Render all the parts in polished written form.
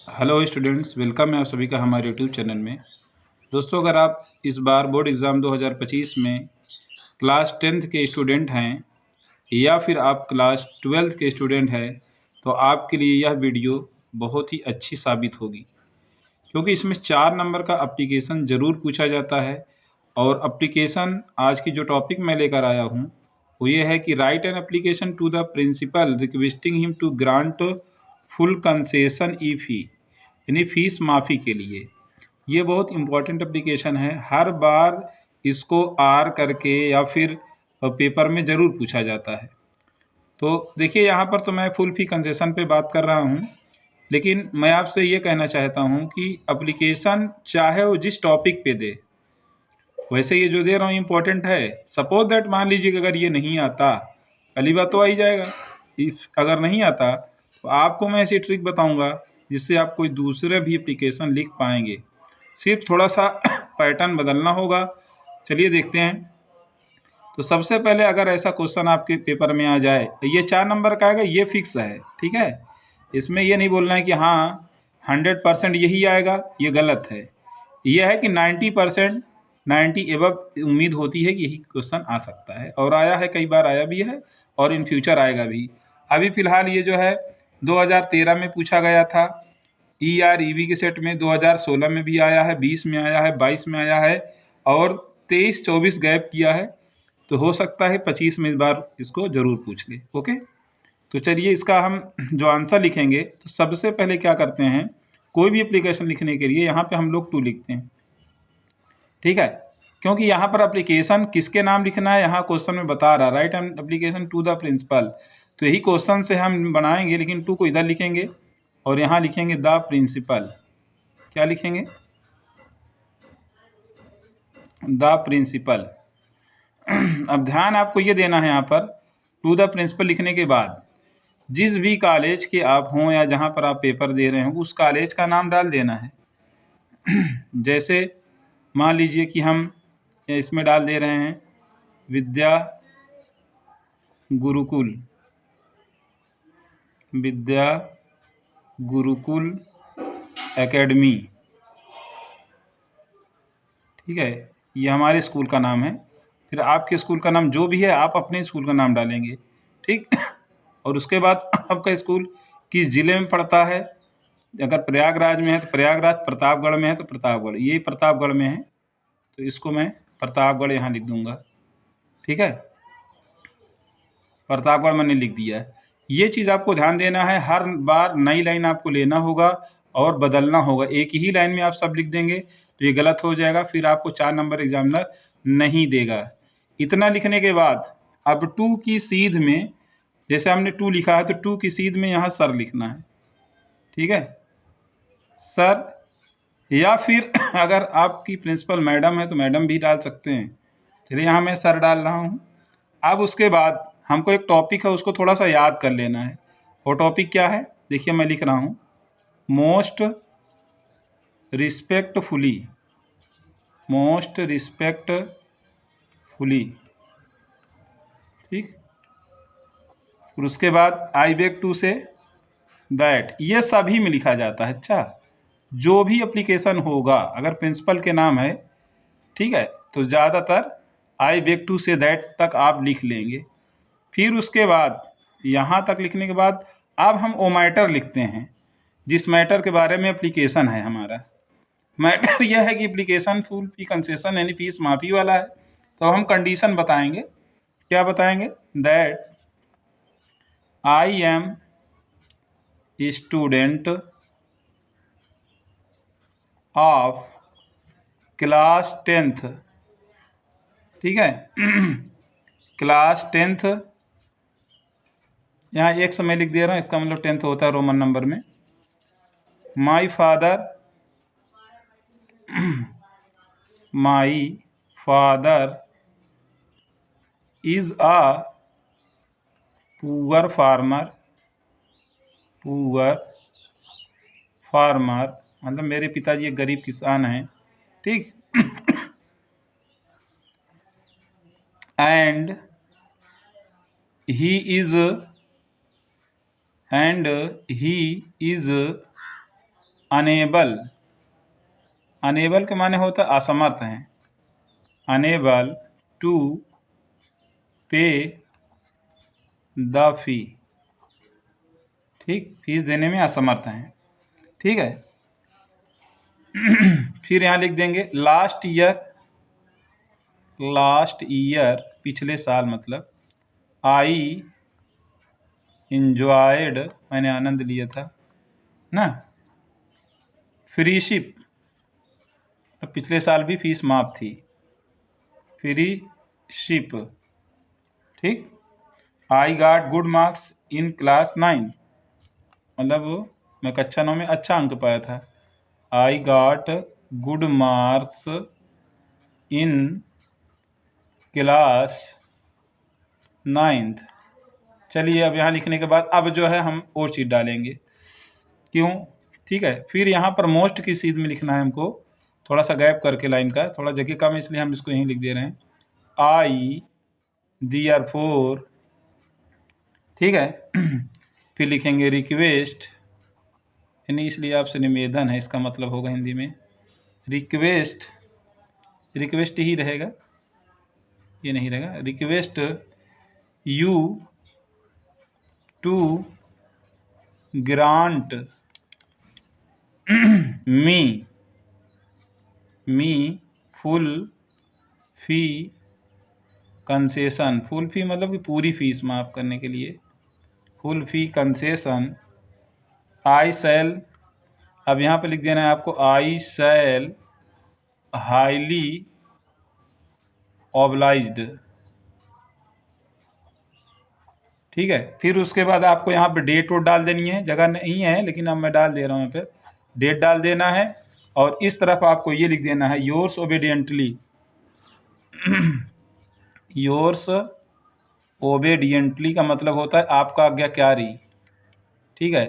Hello students, welcome है आप सभी का हमारे यूट्यूब चैनल में। दोस्तों, अगर आप इस बार बोर्ड एग्ज़ाम 2025 में क्लास 10th के स्टूडेंट हैं या फिर आप क्लास 12th के स्टूडेंट हैं तो आपके लिए यह वीडियो बहुत ही अच्छी साबित होगी, क्योंकि इसमें 4 नंबर का एप्लीकेशन ज़रूर पूछा जाता है। और एप्लीकेशन आज की जो टॉपिक मैं लेकर आया हूँ वो ये है कि write an application to the principal requesting him to grant full concession ई फी, यानी फीस माफ़ी के लिए। ये बहुत इम्पॉर्टेंट एप्लीकेशन है, हर बार इसको आर करके या फिर पेपर में ज़रूर पूछा जाता है। तो देखिए, यहाँ पर तो मैं फुल फी कंसेशन पे बात कर रहा हूँ, लेकिन मैं आपसे ये कहना चाहता हूँ कि एप्लीकेशन चाहे वो जिस टॉपिक पे दे, वैसे ये जो दे रहा हूँ इम्पोर्टेंट है। सपोज दैट मान लीजिए कि अगर ये नहीं आता, पहली बात तो आ ही जाएगा। इफ अगर नहीं आता तो आपको मैं ऐसी ट्रिक बताऊंगा जिससे आप कोई दूसरे भी एप्लीकेशन लिख पाएंगे। सिर्फ थोड़ा सा पैटर्न बदलना होगा। चलिए देखते हैं। तो सबसे पहले अगर ऐसा क्वेश्चन आपके पेपर में आ जाए, ये 4 नंबर का आएगा, ये फिक्स है, ठीक है। इसमें ये नहीं बोलना है कि हाँ 100% यही आएगा, ये गलत है। यह है कि 90%, 90 एबव उम्मीद होती है कि यही क्वेश्चन आ सकता है, और आया है, कई बार आया भी है और इन फ्यूचर आएगा भी। अभी फ़िलहाल ये जो है 2013 में पूछा गया था, ER EV के सेट में 2016 में भी आया है, 20 में आया है, 22 में आया है और 23-24 गैप किया है। तो हो सकता है 25 में इस बार इसको ज़रूर पूछ ले। ओके, तो चलिए इसका हम जो आंसर लिखेंगे, तो सबसे पहले क्या करते हैं, कोई भी एप्लीकेशन लिखने के लिए यहाँ पे हम लोग टू लिखते हैं, ठीक है। क्योंकि यहाँ पर एप्लीकेशन किसके नाम लिखना है, यहाँ क्वेश्चन में बता रहा write an application to the principal, तो यही क्वेश्चन से हम बनाएंगे, लेकिन टू को इधर लिखेंगे और यहाँ लिखेंगे द प्रिंसिपल। क्या लिखेंगे? The principal. अब ध्यान आपको ये देना है, यहाँ पर टू द प्रिंसिपल लिखने के बाद जिस भी कॉलेज के आप हों या जहाँ पर आप पेपर दे रहे हो उस कॉलेज का नाम डाल देना है। जैसे मान लीजिए कि हम इसमें डाल दे रहे हैं विद्या गुरुकुल, विद्या गुरुकुल एकेडमी, ठीक है। ये हमारे स्कूल का नाम है। फिर आपके स्कूल का नाम जो भी है आप अपने स्कूल का नाम डालेंगे, ठीक। और उसके बाद आपका स्कूल किस ज़िले में पड़ता है, अगर प्रयागराज में है तो प्रयागराज, प्रतापगढ़ में है तो प्रतापगढ़, ये प्रतापगढ़ में है तो इसको मैं प्रतापगढ़ यहाँ लिख दूंगा, ठीक है। प्रतापगढ़ मैंने लिख दिया है। ये चीज़ आपको ध्यान देना है, हर बार नई लाइन आपको लेना होगा और बदलना होगा। एक ही लाइन में आप सब लिख देंगे तो ये गलत हो जाएगा, फिर आपको 4 नंबर एग्जामिनर नहीं देगा। इतना लिखने के बाद अब टू की सीध में, जैसे हमने टू लिखा है तो टू की सीध में यहाँ सर लिखना है, ठीक है, सर। या फिर अगर आपकी प्रिंसिपल मैडम है तो मैडम भी डाल सकते हैं। चलिए यहाँ मैं सर डाल रहा हूँ। अब उसके बाद हमको एक टॉपिक है, उसको थोड़ा सा याद कर लेना है। वो टॉपिक क्या है, देखिए मैं लिख रहा हूँ मोस्ट रिस्पेक्टफुली, मोस्ट रिस्पेक्टफुली, ठीक। फिर उसके बाद I beg to say that, ये सभी में लिखा जाता है। अच्छा, जो भी एप्लीकेशन होगा अगर प्रिंसिपल के नाम है, ठीक है, तो ज़्यादातर I beg to say that तक आप लिख लेंगे। फिर उसके बाद यहाँ तक लिखने के बाद अब हम ओ मैटर लिखते हैं, जिस मैटर के बारे में एप्लीकेशन है हमारा। मैटर यह है कि एप्लीकेशन फुल फी कंसेशन यानी फीस माफ़ी वाला है, तो हम कंडीशन बताएंगे। क्या बताएंगे? That I am student of class 10th, ठीक है। क्लास 10th, यहाँ एक समय लिख दे रहा हूँ, इसका मतलब 10th होता है रोमन नंबर में। My father, my father is a poor farmer, poor farmer मतलब मेरे पिताजी एक गरीब किसान हैं, ठीक। And he is, and he is unable, unable के माने होता है असमर्थ हैं, unable to pay the fee, ठीक, फीस देने में असमर्थ हैं, ठीक है। फिर यहाँ लिख देंगे लास्ट ईयर, लास्ट ईयर पिछले साल मतलब, आई इंजॉयड मैंने आनंद लिया था ना, फ्रीशिप पिछले साल भी फीस माफ थी, फ्रीशिप, ठीक। I got good marks in class 9 मतलब मैं कक्षा 9 में अच्छा अंक पाया था, I got good marks in class 9th। चलिए अब यहाँ लिखने के बाद अब जो है हम और चीज़ डालेंगे, क्यों, ठीक है। फिर यहाँ पर मोस्ट की सीध में लिखना है हमको, थोड़ा सा गैप करके लाइन का, थोड़ा जगह कम इसलिए हम इसको यहीं लिख दे रहे हैं, आई देयरफॉर, ठीक है। फिर लिखेंगे रिक्वेस्ट, यानी इसलिए आपसे निवेदन है, इसका मतलब होगा हिंदी में रिक्वेस्ट, रिक्वेस्ट ही रहेगा, ये नहीं रहेगा, request you to grant me full fee concession, full fee मतलब कि पूरी फीस माफ़ करने के लिए, फुल फी कंसेशन, आई शैल, अब यहाँ पे लिख देना है आपको, आई शैल हाईली ऑब्लाइज्ड, ठीक है। फिर उसके बाद आपको यहाँ पे डेट वोट डाल देनी है, जगह नहीं है लेकिन अब मैं डाल दे रहा हूँ, यहाँ पे डेट डाल देना है, और इस तरफ आपको ये लिख देना है योर्स ओबीडियंटली, योर्स ओबीडियंटली का मतलब होता है आपका आज्ञाकारी, ठीक है।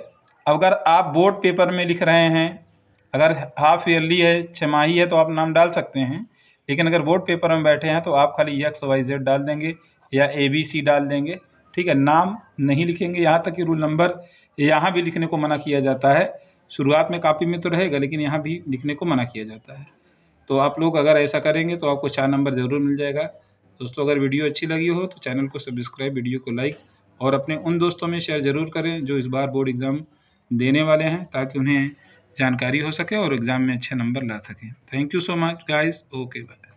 अगर आप बोर्ड पेपर में लिख रहे हैं, अगर हाफ ईयरली है, छमाही है, तो आप नाम डाल सकते हैं, लेकिन अगर बोर्ड पेपर में बैठे हैं तो आप खाली XYZ डाल देंगे या ABC डाल देंगे, ठीक है। नाम नहीं लिखेंगे, यहाँ तक कि रोल नंबर यहाँ भी लिखने को मना किया जाता है, शुरुआत में कॉपी में तो रहेगा लेकिन यहाँ भी लिखने को मना किया जाता है। तो आप लोग अगर ऐसा करेंगे तो आपको 4 नंबर ज़रूर मिल जाएगा। दोस्तों अगर वीडियो अच्छी लगी हो तो चैनल को सब्सक्राइब, वीडियो को लाइक और अपने उन दोस्तों में शेयर ज़रूर करें जो इस बार बोर्ड एग्ज़ाम देने वाले हैं, ताकि उन्हें जानकारी हो सके और एग्ज़ाम में अच्छे नंबर ला सकें। Thank you so much guys, okay bye.